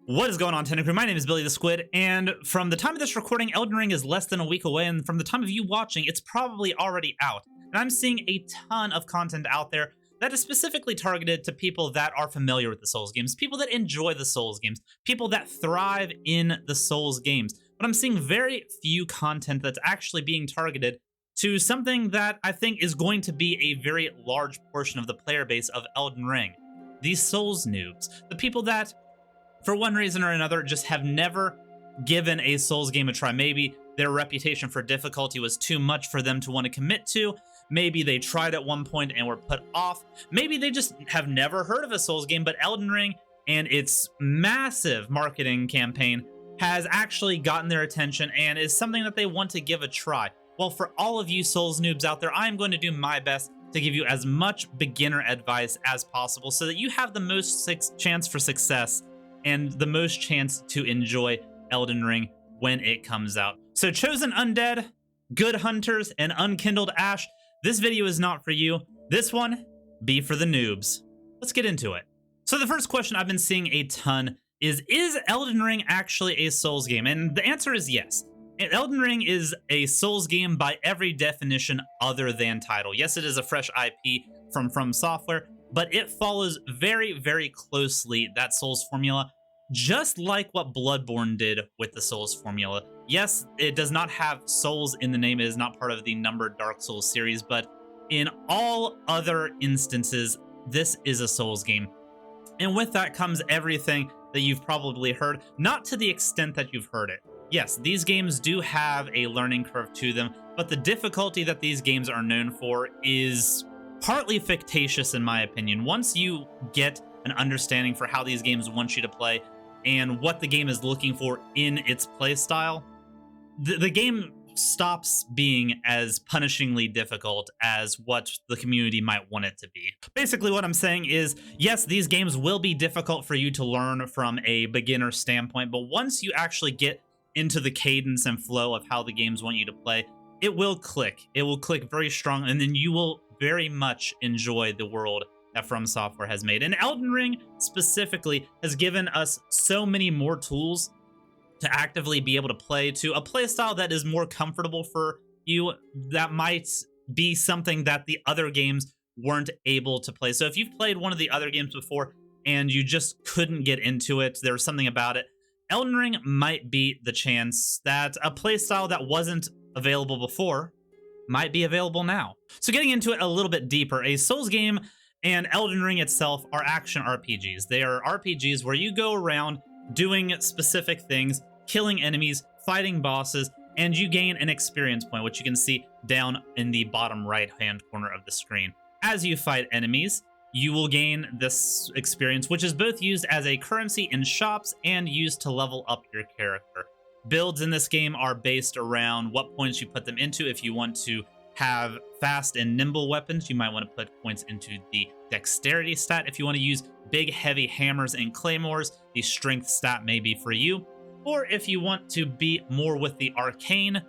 What is going on, Tentacrew? My name is Billy the Squid, and from the time of this recording, Elden Ring is less than a week away, and from the time of you watching, it's probably already out. And I'm seeing a ton of content out there that is specifically targeted to people that are familiar with the Souls games, people that enjoy the Souls games, people that thrive in the Souls games. But I'm seeing very few content that's actually being targeted to something that I think is going to be a very large portion of the player base of Elden Ring. These Souls noobs, the people that for one reason or another just have never given a Souls game a try. Maybe their reputation for difficulty was too much for them to want to commit to. Maybe they tried at one point and were put off. Maybe they just have never heard of a Souls game, but Elden Ring and its massive marketing campaign has actually gotten their attention and is something that they want to give a try. Well, for all of you Souls noobs out there, I'm going to do my best to give you as much beginner advice as possible so that you have the most chance for success and the most chance to enjoy Elden Ring when it comes out. So Chosen Undead, Good Hunters, and Unkindled Ash, this video is not for you. This one, be for the noobs. Let's get into it. So the first question I've been seeing a ton is Elden Ring actually a Souls game? And the answer is yes. Elden Ring is a Souls game by every definition other than title. Yes, it is a fresh IP from Software, but it follows very, very closely that Souls formula, just like what Bloodborne did with the Souls formula. Yes, it does not have Souls in the name. It is not part of the numbered Dark Souls series, but in all other instances, this is a Souls game. And with that comes everything that you've probably heard, not to the extent that you've heard it. Yes, these games do have a learning curve to them, but the difficulty that these games are known for is partly fictitious in my opinion. Once you get an understanding for how these games want you to play and what the game is looking for in its play style, the game stops being as punishingly difficult as what the community might want it to be. Basically what I'm saying is, yes, these games will be difficult for you to learn from a beginner standpoint, but once you actually get into the cadence and flow of how the games want you to play, it will click. It will click very strong, and then you will very much enjoy the world that From Software has made. And Elden Ring specifically has given us so many more tools to actively be able to play to a playstyle that is more comfortable for you, that might be something that the other games weren't able to play. So if you've played one of the other games before and you just couldn't get into it, there was something about it, Elden Ring might be the chance that a playstyle that wasn't available before might be available now. So getting into it a little bit deeper, a Souls game and Elden Ring itself are action RPGs. They are RPGs where you go around doing specific things, killing enemies, fighting bosses, and you gain an experience point, which you can see down in the bottom right-hand corner of the screen. As you fight enemies, you will gain this experience, which is both used as a currency in shops and used to level up your character. Builds in this game are based around what points you put them into. If you want to have fast and nimble weapons, you might want to put points into the dexterity stat. If you want to use big, heavy hammers and claymores, the strength stat may be for you. Or if you want to be more with the arcane,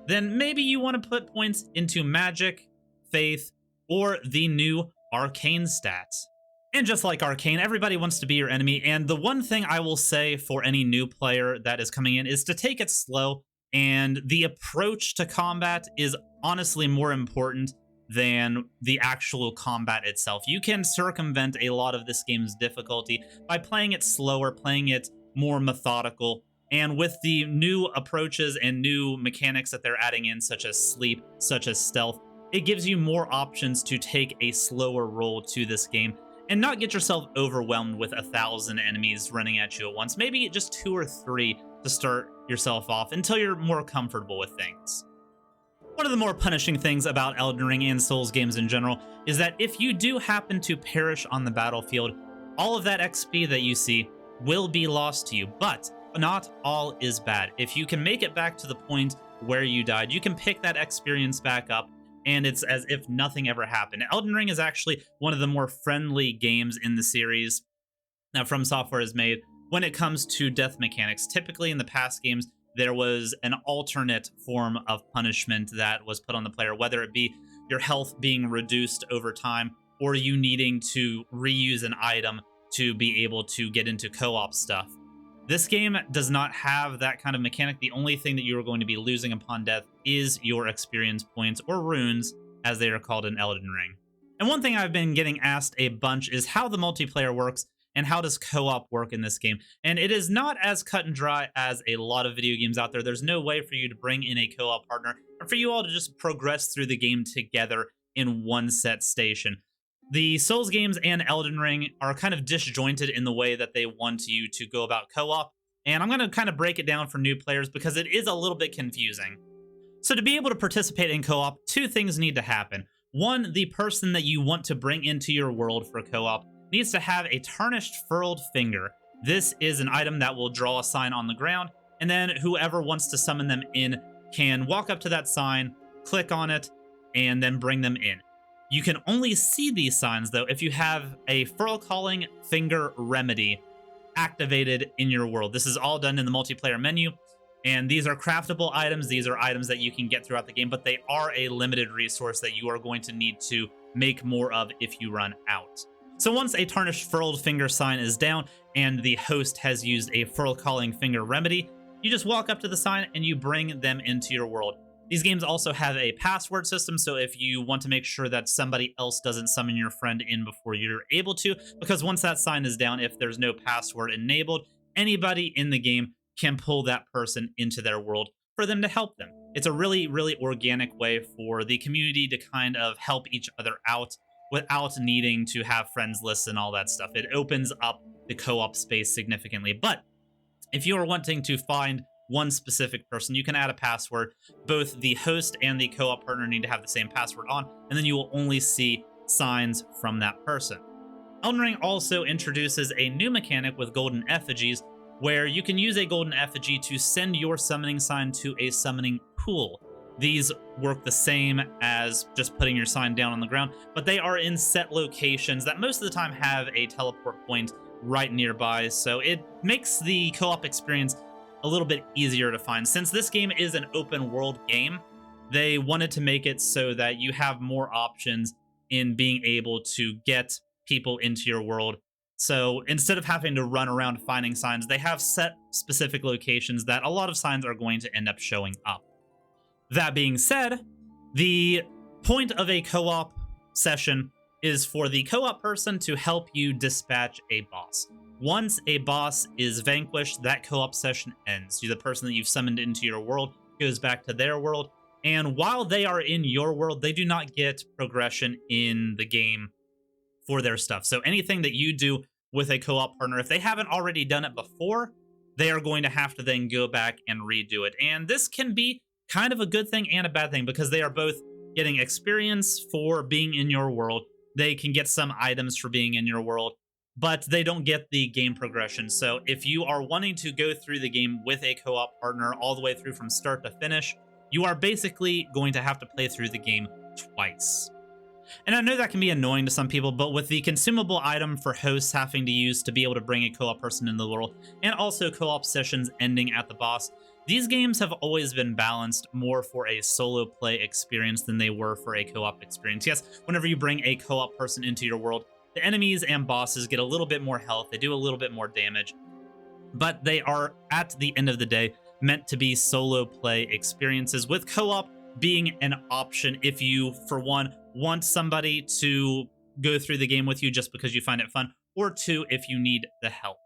then maybe you want to put points into magic, faith, or the new arcane stats. And just like arcane, everybody wants to be your enemy, and the one thing I will say for any new player that is coming in is to take it slow, and the approach to combat is honestly more important than the actual combat itself. You can circumvent a lot of this game's difficulty by playing it slower, playing it more methodical, and with the new approaches and new mechanics that they're adding in, such as sleep, such as stealth, it gives you more options to take a slower roll to this game and not get yourself overwhelmed with 1,000 enemies running at you at once. Maybe just 2 or 3 to start yourself off until you're more comfortable with things. One of the more punishing things about Elden Ring and Souls games in general is that if you do happen to perish on the battlefield, all of that XP that you see will be lost to you, but not all is bad. If you can make it back to the point where you died, you can pick that experience back up, and it's as if nothing ever happened. Elden Ring is actually one of the more friendly games in the series that From Software has made when it comes to death mechanics. Typically in the past games, there was an alternate form of punishment that was put on the player, whether it be your health being reduced over time or you needing to reuse an item to be able to get into co-op stuff. This game does not have that kind of mechanic. The only thing that you are going to be losing upon death is your experience points, or runes, as they are called in Elden Ring. And one thing I've been getting asked a bunch is how the multiplayer works and how does co-op work in this game. And it is not as cut and dry as a lot of video games out there. There's no way for you to bring in a co-op partner or for you all to just progress through the game together in one set station. The Souls games and Elden Ring are kind of disjointed in the way that they want you to go about co-op, and I'm going to kind of break it down for new players because it is a little bit confusing. So to be able to participate in co-op, two things need to happen. One, the person that you want to bring into your world for co-op needs to have a tarnished furled finger. This is an item that will draw a sign on the ground, and then whoever wants to summon them in can walk up to that sign, click on it, and then bring them in. You can only see these signs, though, if you have a Furl Calling Finger Remedy activated in your world. This is all done in the multiplayer menu, and these are craftable items. These are items that you can get throughout the game, but they are a limited resource that you are going to need to make more of if you run out. So once a Tarnished Furled Finger sign is down and the host has used a Furl Calling Finger Remedy, you just walk up to the sign and you bring them into your world. These games also have a password system, so if you want to make sure that somebody else doesn't summon your friend in before you're able to, because once that sign is down, if there's no password enabled, anybody in the game can pull that person into their world for them to help them. It's a really, really organic way for the community to kind of help each other out without needing to have friends lists and all that stuff. It opens up the co-op space significantly. But if you are wanting to find one specific person, you can add a password. Both the host and the co-op partner need to have the same password on, and then you will only see signs from that person. Elden Ring also introduces a new mechanic with golden effigies, where you can use a golden effigy to send your summoning sign to a summoning pool. These work the same as just putting your sign down on the ground, but they are in set locations that most of the time have a teleport point right nearby, so it makes the co-op experience a little bit easier to find. Since this game is an open world game, they wanted to make it so that you have more options in being able to get people into your world. So instead of having to run around finding signs, they have set specific locations that a lot of signs are going to end up showing up. That being said, the point of a co-op session is for the co-op person to help you dispatch a boss. Once a boss is vanquished, that co-op session ends. The person that you've summoned into your world goes back to their world, and while they are in your world, they do not get progression in the game for their stuff. So anything that you do with a co-op partner, if they haven't already done it before, they are going to have to then go back and redo it. And this can be kind of a good thing and a bad thing, because they are both getting experience for being in your world. They can get some items for being in your world, but they don't get the game progression. So if you are wanting to go through the game with a co-op partner all the way through from start to finish, you are basically going to have to play through the game twice. And I know that can be annoying to some people, but with the consumable item for hosts having to use to be able to bring a co-op person in the world, and also co-op sessions ending at the boss, these games have always been balanced more for a solo play experience than they were for a co-op experience. Yes, whenever you bring a co-op person into your world, the enemies and bosses get a little bit more health, they do a little bit more damage, but they are, at the end of the day, meant to be solo play experiences, with co-op being an option if you, for one, want somebody to go through the game with you just because you find it fun, or two, if you need the help.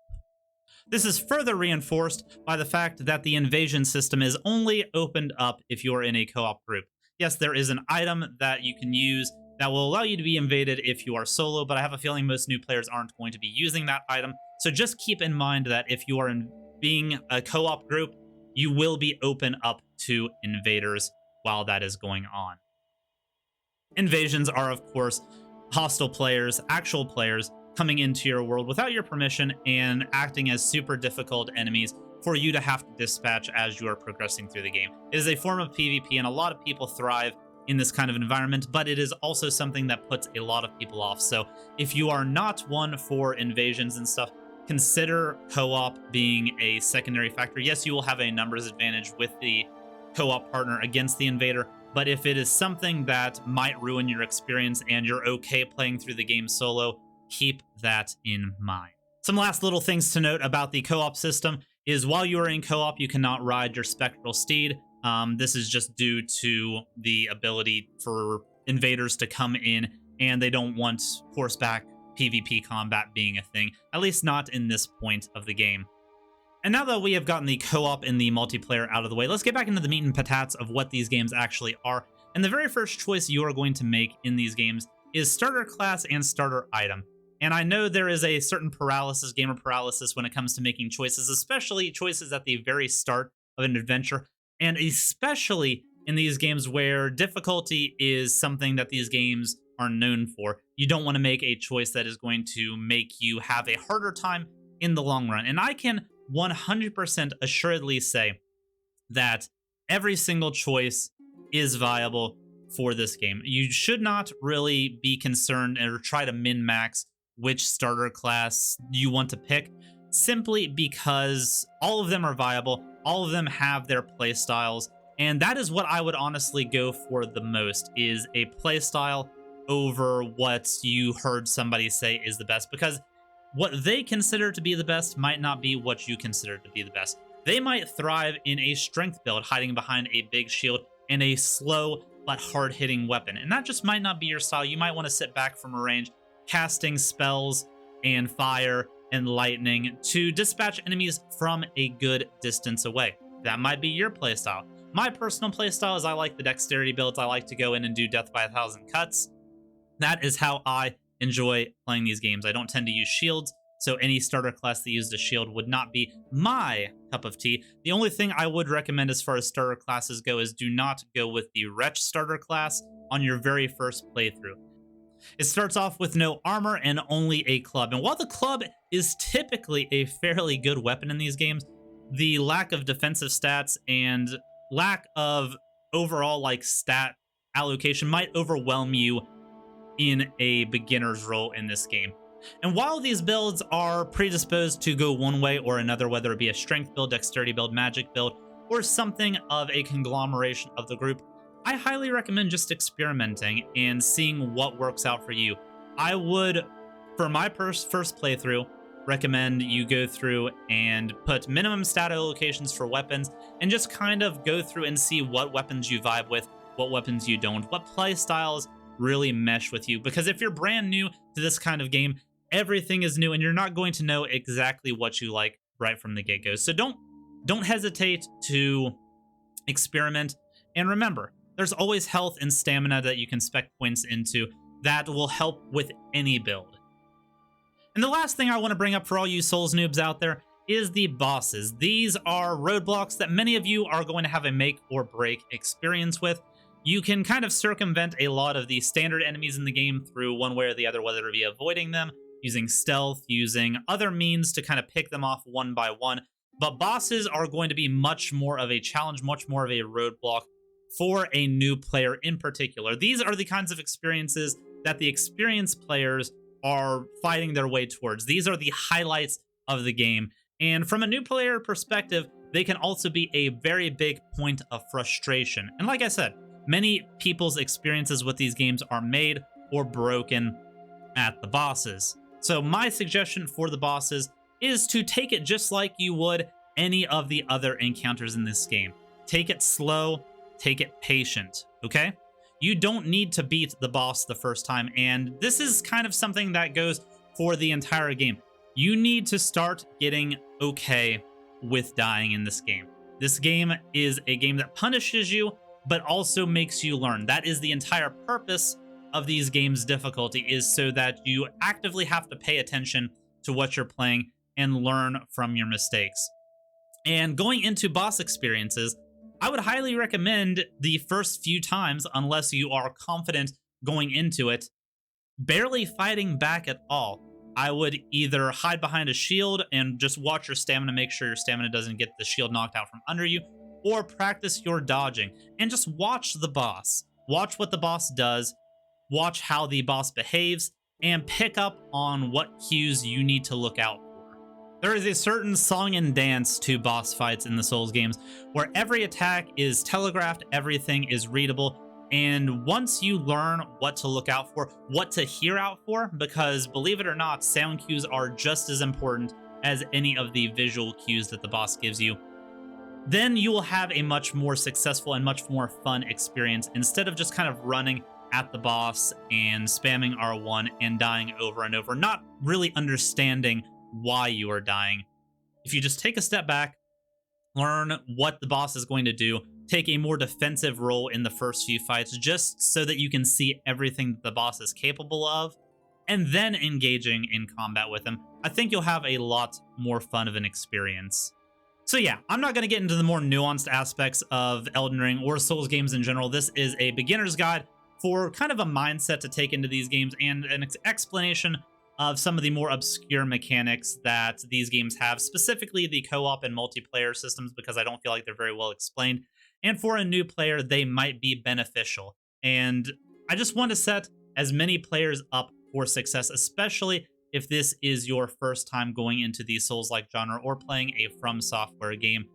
This is further reinforced by the fact that the invasion system is only opened up if you're in a co-op group. Yes, there is an item that you can use that will allow you to be invaded if you are solo, but I have a feeling most new players aren't going to be using that item. So just keep in mind that if you are being a co-op group, you will be open up to invaders while that is going on. Invasions are, of course, hostile players, actual players, coming into your world without your permission and acting as super difficult enemies for you to have to dispatch as you are progressing through the game. It is a form of PvP, and a lot of people thrive in this kind of environment, but it is also something that puts a lot of people off. So if you are not one for invasions and stuff, consider co-op being a secondary factor. Yes, you will have a numbers advantage with the co-op partner against the invader, but if it is something that might ruin your experience and you're okay playing through the game solo, keep that in mind. Some last little things to note about the co-op system is while you are in co-op, you cannot ride your spectral steed. This is just due to the ability for invaders to come in, and they don't want horseback PvP combat being a thing, at least not in this point of the game. And now that we have gotten the co-op and the multiplayer out of the way, let's get back into the meat and patates of what these games actually are. And the very first choice you are going to make in these games is starter class and starter item. And I know there is a certain paralysis, gamer paralysis, when it comes to making choices, especially choices at the very start of an adventure, and especially in these games where difficulty is something that these games are known for. You don't want to make a choice that is going to make you have a harder time in the long run. And I can 100% assuredly say that every single choice is viable for this game. You should not really be concerned or try to min-max which starter class you want to pick, simply because all of them are viable, all of them have their play styles, and that is what I would honestly go for the most, is a play style over what you heard somebody say is the best, because what they consider to be the best might not be what you consider to be the best. They might thrive in a strength build, hiding behind a big shield and a slow but hard-hitting weapon, and that just might not be your style. You might want to sit back from a range, casting spells and fire and lightning to dispatch enemies from a good distance away. That might be your playstyle. My personal playstyle is I like the dexterity builds. I like to go in and do death by 1,000 cuts. That is how I enjoy playing these games. I don't tend to use shields, so any starter class that used a shield would not be my cup of tea. The only thing I would recommend as far as starter classes go is do not go with the Wretch starter class on your very first playthrough. It starts off with no armor and only a club. And while the club is typically a fairly good weapon in these games, the lack of defensive stats and lack of overall stat allocation might overwhelm you in a beginner's role in this game. And while these builds are predisposed to go one way or another, whether it be a strength build, dexterity build, magic build, or something of a conglomeration of the group, I highly recommend just experimenting and seeing what works out for you. I would, for my first playthrough, recommend you go through and put minimum stat allocations for weapons and just kind of go through and see what weapons you vibe with, what weapons you don't, what play styles really mesh with you. Because if you're brand new to this kind of game, everything is new and you're not going to know exactly what you like right from the get-go. So don't hesitate to experiment. And remember, there's always health and stamina that you can spec points into that will help with any build. And the last thing I want to bring up for all you Souls noobs out there is the bosses. These are roadblocks that many of you are going to have a make or break experience with. You can kind of circumvent a lot of the standard enemies in the game through one way or the other, whether it be avoiding them, using stealth, using other means to kind of pick them off one by one. But bosses are going to be much more of a challenge, much more of a roadblock for a new player in particular. These are the kinds of experiences that the experienced players are fighting their way towards. These are the highlights of the game. And from a new player perspective, they can also be a very big point of frustration. And like I said, many people's experiences with these games are made or broken at the bosses. So my suggestion for the bosses is to take it just like you would any of the other encounters in this game. Take it slow, take it patient, okay? You don't need to beat the boss the first time, and this is kind of something that goes for the entire game. You need to start getting okay with dying in this game. This game is a game that punishes you, but also makes you learn. That is the entire purpose of these games' difficulty, is so that you actively have to pay attention to what you're playing and learn from your mistakes. And going into boss experiences, I would highly recommend the first few times, unless you are confident going into it, barely fighting back at all. I would either hide behind a shield and just watch your stamina, make sure your stamina doesn't get the shield knocked out from under you, or practice your dodging and just watch the boss. Watch what the boss does, watch how the boss behaves, and pick up on what cues you need to look out for. There is a certain song and dance to boss fights in the Souls games where every attack is telegraphed, everything is readable, and once you learn what to look out for, what to hear out for, because believe it or not, sound cues are just as important as any of the visual cues that the boss gives you, then you will have a much more successful and much more fun experience instead of just kind of running at the boss and spamming R1 and dying over and over, not really understanding why you are dying. If you just take a step back, learn what the boss is going to do, take a more defensive role in the first few fights just so that you can see everything that the boss is capable of, and then engaging in combat with him, I think you'll have a lot more fun of an experience. So yeah, I'm not going to get into the more nuanced aspects of Elden Ring or Souls games in general. This is a beginner's guide for kind of a mindset to take into these games and an explanation of some of the more obscure mechanics that these games have, specifically the co-op and multiplayer systems, because I don't feel like they're very well explained. And for a new player, they might be beneficial. And I just want to set as many players up for success, especially if this is your first time going into the Souls-like genre or playing a From Software game.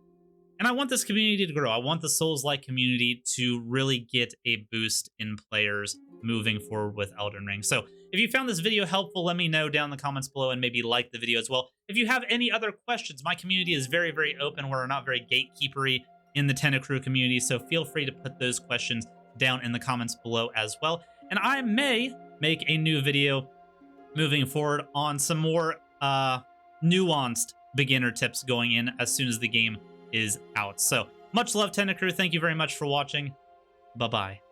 And I want this community to grow. I want the Souls-like community to really get a boost in players moving forward with Elden Ring. So if you found this video helpful, let me know down in the comments below and maybe like the video as well. If you have any other questions, my community is very, very open. We're not very gatekeepery in the Tentacrew community, so feel free to put those questions down in the comments below as well. And I may make a new video moving forward on some more nuanced beginner tips going in as soon as the game is out. So much love, Tentacrew. Thank you very much for watching. Bye-bye.